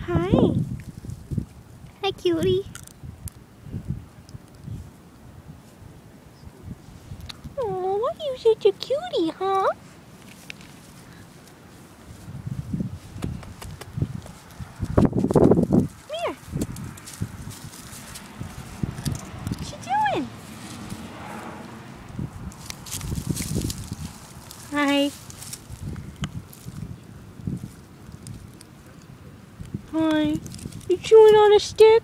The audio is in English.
Hi. Hi, cutie. Oh, why are you such a cutie, huh? Come here. What you doing? Hi. Hi. You chewing on a stick?